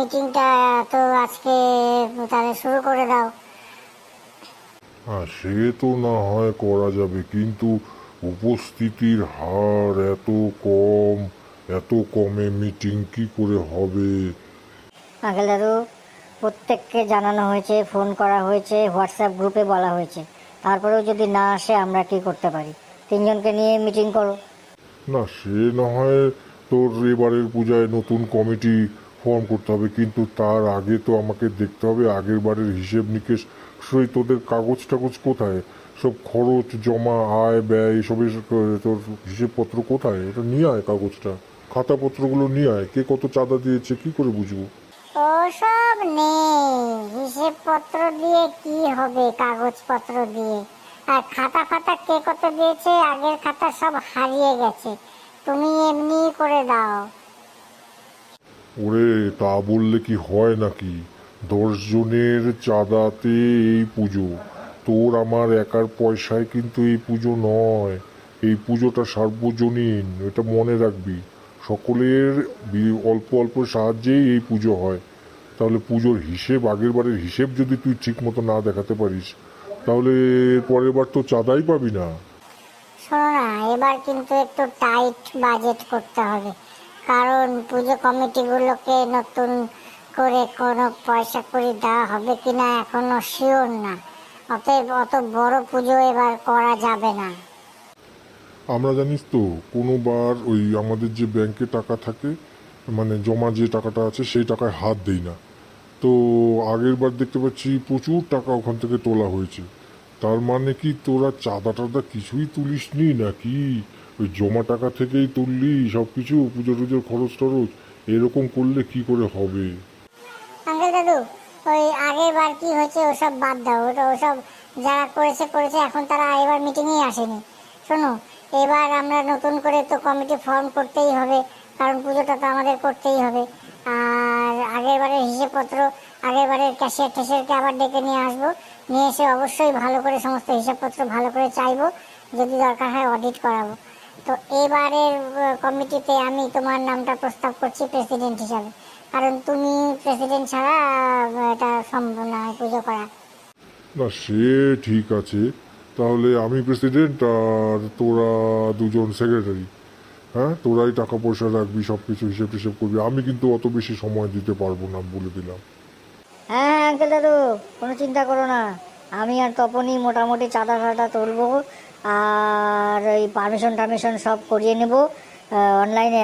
মিটিংটা তো আজকে তাহলে শুরু করে দাও। হ্যাঁ, সে তো না হয় করা যাবে, কিন্তু উপস্থিতির হার এত কম, এত কমে মিটিং কি করে হবে? আঙ্কেল দাদু, প্রত্যেককে জানানো হয়েছে, ফোন করা হয়েছে, হোয়াটসঅ্যাপ গ্রুপে বলা হয়েছে, তারপরেও যদি না আসে আমরা কি করতে পারি? তিনজনকে নিয়ে মিটিং করো। না, সে না হয় তোর এবারের পূজায় নতুন কমিটি ফর্ম করতে হবে, কিন্তু তার আগে তো আমাকে দেখতে হবে আগের বারের হিসেব নিকেশ। সেই তোদের কাগজ টাগজ কোথায়? সব খরচ জমা, আয় ব্যয়, এসবের তোর হিসেবপত্র কোথায়? এটা নিয়ে আয়, কাগজটা খাতাপত্রগুলো নিয়ে আয়। কে কত চাঁদা দিয়েছে কি করে বুঝবো? ওসব নেই, হিসেবপত্র দিয়ে কি হবে, কাগজপত্র দিয়ে। আর খাতা ফাতা কে কত দিয়েছে, আগের খাতা সব হারিয়ে গেছে, তুমি এমনি করে দাও। ওরে, তা বললে কি হয় নাকি? 10 জনের চাঁদাতে এই পুজো। তোর আমার একার পয়সায় কিন্তু এই পুজো নয়। এই পুজোটা সার্বজনীন, এটা মনে রাখবি। সকলের অল্প অল্প সাহায্যেই এই পুজো হয়। তাহলে পুজোর হিসেব, আগের বারের হিসেব যদি তুই ঠিক মতো না দেখাতে পারিস, তাহলে পরের বার তো চাঁদাই পাবি না। শোনো না, এবার কিন্তু একটু টাইট বাজেট করতে হবে, কারণ পুজো কমিটিগুলোকে নতুন করে কোনো পয়সা কড়ি দেওয়া হবে কিনা এখনো শিওর না। অতএব অত বড় পুজো এবার করা যাবে না। আমরা জানিস তো কোনোবার ওই আমাদের যে ব্যাংকে টাকা থাকে, মানে জমা যে টাকাটা আছে সেই টাকায় হাত দেই না। তো আগের বার দেখতে পাচ্ছি প্রচুর টাকা ওখান থেকে তোলা হয়েছে। তার মানে কি তোরা চাঁদা টাদা কিছুই তুলিসনি নাকি? ওই জমা টাকা থেকেই তুললি সব কিছু, পুজো টুজোর খরচ টরচ? এরকম করলে কি করে হবে? আঙ্কেল দাদু, ওই আগের বার কি হয়েছে ওসব বাদ দাও, ওসব যারা করেছে করেছে, এখন তারা এবার মিটিংয়েই আসেনি। শোনো, এবার আমরা নতুন করে তো কমিটি ফর্ম করতেই হবে, কারণ পুজোটা তো আমাদের করতেই হবে। আর আগের বারের হিসেবপত্র, আগের বারের ক্যাশিয়ার ট্যাশিয়ারকে আবার ডেকে নিয়ে আসবো, নিয়ে এসে অবশ্যই ভালো করে সমস্ত হিসেবপত্র ভালো করে চাইবো, যদি দরকার হয় অডিট করাবো। তো এবারের কমিটিতে আমি তোমার নামটা প্রস্তাব করছি প্রেসিডেন্ট হিসাবে, কারণ তুমি প্রেসিডেন্ট ছাড়া এটা সম্ভব না পুজো করা। না, সে ঠিক আছে। তাহলে আমি প্রেসিডেন্ট আর তোরা দুজন সেক্রেটারি। হ্যাঁ, তোরাই টাকা পয়সা রাখবি, সব কিছু হিসেব টিসেব করবি। আমি কিন্তু অত বেশি সময় দিতে পারবো না, বলে দিলাম। হ্যাঁ হ্যাঁ আঙ্কেল দাদু, কোনো চিন্তা করো না, আমি আর তপনই মোটামুটি চাঁদা ফাদা তুলবো, আর ওই পারমিশন টারমিশন সব করিয়ে নেব অনলাইনে।